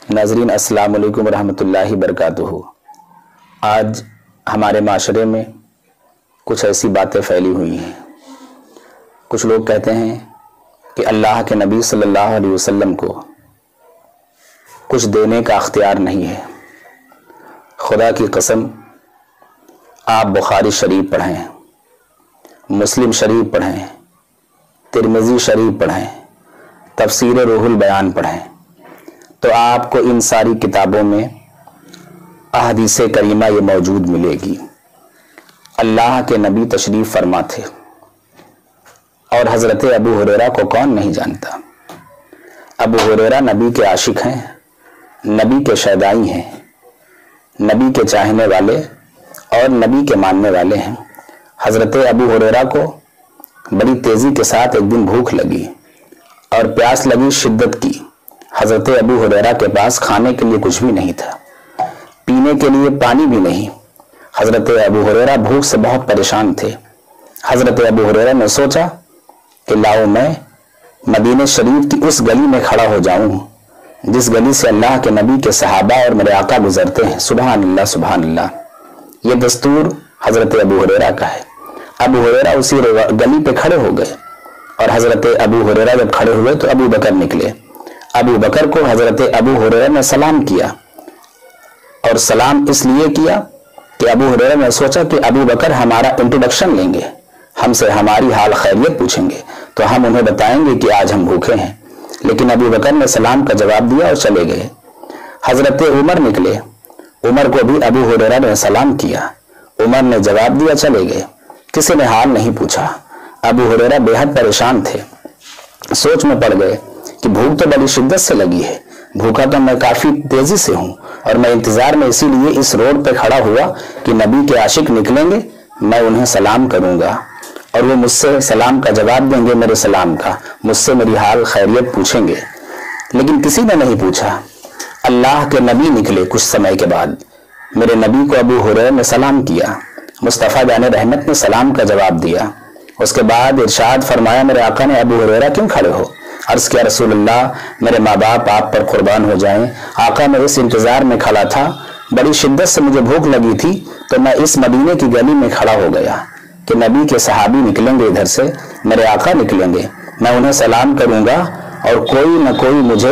नाज़रीन अस्सलाम वालेकुम रहमतुल्लाहि वबरकातुहू। आज हमारे माशरे में कुछ ऐसी बातें फैली हुई हैं। कुछ लोग कहते हैं कि अल्लाह के नबी सल्लल्लाहु अलैहि वसल्लम को कुछ देने का अख्तियार नहीं है। खुदा की कसम, आप बुखारी शरीफ पढ़ें, मुस्लिम शरीफ पढ़ें, तिरमिज़ी शरीफ पढ़ें, तफसीर रूहुल बयान पढ़ें, तो आपको इन सारी किताबों में अहदीस करीमा ये मौजूद मिलेगी। अल्लाह के नबी तशरीफ़ फरमा थे, और हज़रत अबू हुरैरा को कौन नहीं जानता। अबू हुरैरा नबी के आशिक हैं, नबी के शैदाई हैं, नबी के चाहने वाले और नबी के मानने वाले हैं। हज़रत अबू हुरैरा को बड़ी तेज़ी के साथ एक दिन भूख लगी और प्यास लगी शिद्दत की। हज़रत अबू हुरैरा के पास खाने के लिए कुछ भी नहीं था, पीने के लिए पानी भी नहीं। हज़रत अबू हुरैरा भूख से बहुत परेशान थे। हज़रत अबू हुरैरा ने सोचा कि लाओ मैं मदीने शरीफ की उस गली में खड़ा हो जाऊं जिस गली से अल्लाह के नबी के सहाबा और मेरे आका गुजरते हैं। सुभान अल्लाह सुभान अल्लाह। ये दस्तूर हज़रत अबू हुरैरा का है। अबू हुरैरा उसी गली पे खड़े हो गए, और हज़रत अबू हुरैरा जब खड़े हुए तो अबू बकर निकले। अबू बकर को हज़रत अबू हुरैरा ने सलाम किया, और सलाम इसलिए किया कि अबू हुरैरा ने सोचा कि अबू बकर हमारा इंट्रोडक्शन लेंगे, हमसे हमारी हाल खैरियत पूछेंगे, तो हम उन्हें बताएंगे कि आज हम भूखे हैं। लेकिन अबू बकर ने सलाम का जवाब दिया और चले गए। हज़रत उमर निकले, उमर को भी अबू हुरैरा ने सलाम किया, उमर ने जवाब दिया, चले गए। किसी ने हाल नहीं पूछा। अबू हुरैरा बेहद परेशान थे, सोच में पड़ गए कि भूख तो बड़ी शिद्दत से लगी है, भूखा तो मैं काफी तेजी से हूं, और मैं इंतजार में इसीलिए इस रोड पे खड़ा हुआ कि नबी के आशिक निकलेंगे, मैं उन्हें सलाम करूंगा और वो मुझसे सलाम का जवाब देंगे, मेरे सलाम का, मुझसे मेरी हाल खैरियत पूछेंगे। लेकिन किसी ने नहीं पूछा। अल्लाह के नबी निकले कुछ समय के बाद। मेरे नबी को अबू हुरैरा ने सलाम किया, मुस्तफ़ा जाने रहमत ने सलाम का जवाब दिया। उसके बाद इरशाद फरमाया, मेरे आका ने, अबू हुरैरा क्यों खड़े हो? अर्ज़ किया, रसूलुल्लाह, मेरे माँ बाप आप पर कुर्बान हो जाएं। आका, मैं इस इंतजार में खड़ा था, बड़ी शिद्दत से मुझे भूख लगी थी, तो मैं इस मदीने की गली में खड़ा हो गया कि नबी के सहाबी निकलेंगे, इधर से मेरे आका निकलेंगे, मैं उन्हें सलाम करूंगा और कोई न कोई मुझे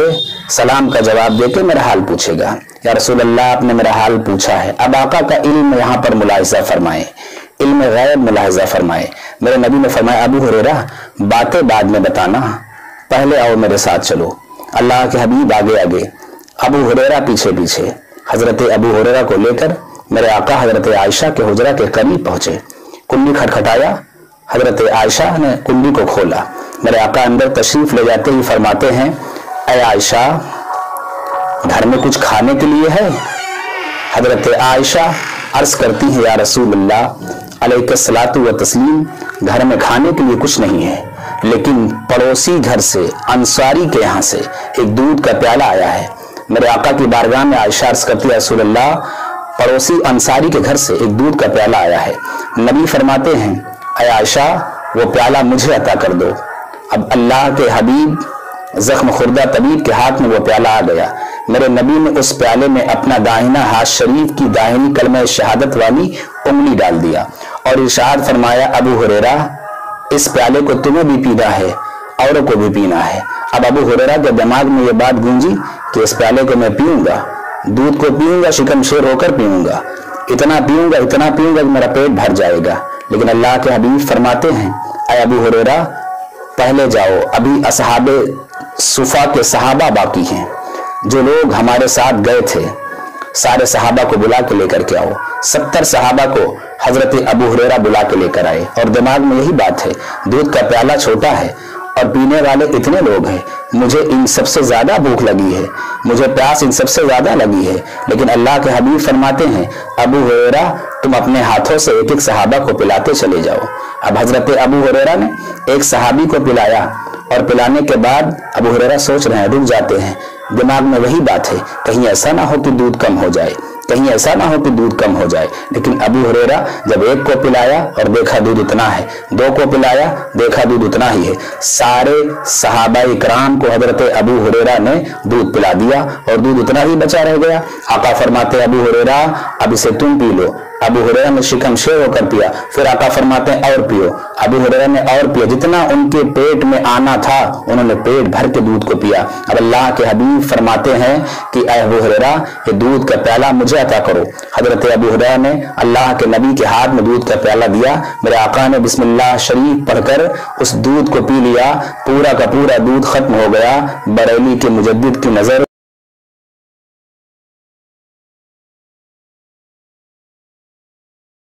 सलाम का जवाब देके मेरा हाल पूछेगा। या रसूलुल्लाह, आपने मेरा हाल पूछा है। अब आका का इल्म यहाँ पर मुलाहिजा फरमाए, इल्म गैब मुलाहिजा फरमाए। मेरे नबी ने फरमाया, अबू हुरैरा बातें बाद में बताना, पहले आओ मेरे साथ चलो। अल्लाह के हबीब आगे आगे, अबू हुरैरा पीछे पीछे। हज़रत अबू हुरैरा को लेकर मेरे आका हज़रत आयशा के हुजरा के करीब पहुंचे। कुंडी खटखटाया, हज़रत आयशा ने कुंडी को खोला। मेरे आका अंदर तशरीफ ले जाते ही फरमाते हैं, ऐ आयशा, घर में कुछ खाने के लिए है? हज़रत आयशा अर्ज करती है, या रसूलुल्लाह अलैहिस्सलातु व तस्लीम, घर में खाने के लिए कुछ नहीं है, लेकिन पड़ोसी घर से, अंसारी के यहाँ से एक दूध का प्याला आया है। मेरे आका की बारगाह में आयशा अर्ज करती है, रसूल अल्लाह, पड़ोसी अंसारी के घर से एक दूध का प्याला आया है। नबी फरमाते हैं, ऐ आयशा, वो प्याला मुझे अता कर दो। अब अल्लाह के हबीब जख्म खुर्दा तबीब के हाथ में वो प्याला आ गया। मेरे नबी ने उस प्याले में अपना दाहिना हाथ शरीफ की दाहिनी कलमा शहादत वाली उंगली डाल दिया और इरशाद फरमाया, अबू हुरैरा, इस प्याले को तुम्हें भी पीना है, औरों को भी पीना है। अब अबू हुरैरा के दिमाग में ये बात गूंजी कि इस प्याले को मैं पीऊंगा, दूध को पीऊंगा, शिकम शेर होकर पीऊंगा, इतना पीऊंगा कि मेरा पेट भर जाएगा। लेकिन अल्लाह के हबीब फरमाते हैं, ऐ अबू हुरैरा, पहले जाओ, अभी असहाबे सुफा के सहाबा बाकी हैं, जो लोग हमारे साथ गए थे, सारे सहाबा को बुला के लेकर के आओ। 70 सहाबा को हजरत अबू हुरैरा बुला के लेकर आए, और दिमाग में यही बात है, दूध का प्याला छोटा है और पीने वाले इतने लोग हैं, मुझे इन सबसे ज्यादा भूख लगी है, मुझे प्यास इन सबसे ज्यादा लगी है। लेकिन अल्लाह के हबीब फरमाते हैं, अबू हुरैरा, तुम अपने हाथों से एक एक सहाबा को पिलाते चले जाओ। अब हजरत अबू हुरैरा ने एक सहाबी को पिलाया, और पिलाने के बाद अबू हुरैरा सोच रहे हैं, रुक जाते हैं, दिमाग में वही बात है, कहीं ऐसा ना हो कि दूध कम हो जाए। کہیں ایسا نہ ہو کہ دودھ کم ہو جائے۔ لیکن ابو ہریرہ جب ایک کو پلایا اور دیکھا دودھ اتنا ہے، دو کو پلایا دیکھا دودھ اتنا ہی ہے، سارے صحابہ کرام کو حضرت ابو ہریرہ نے دودھ پلا دیا اور دودھ اتنا ہی بچا رہ گیا۔ آقا فرماتے ابو ہریرہ اب اسے تم پی لو۔ ابو ہریرہ نے شکم شیر ہو کر پیا، پھر آقا فرماتے ہیں اور پیو۔ ابو ہریرہ نے اور پیا، جتنا ان کے پیٹ میں آنا تھا انہوں نے پیٹ بھر کے دودھ کو پیا۔ اب اللہ کے حبیب فرماتے ہیں کہ اے ابو ہریرہ یہ دودھ کا پیالہ مجھے عطا کرو۔ حضرت ابو ہریرہ نے اللہ کے نبی کے ہاتھ میں دودھ کا پیالہ دیا، میرے آقا نے بسم اللہ شریف پڑھ کر اس دودھ کو پی لیا، پورا کا پورا دودھ ختم ہو گیا۔ بریلی کے مجدد کی نظر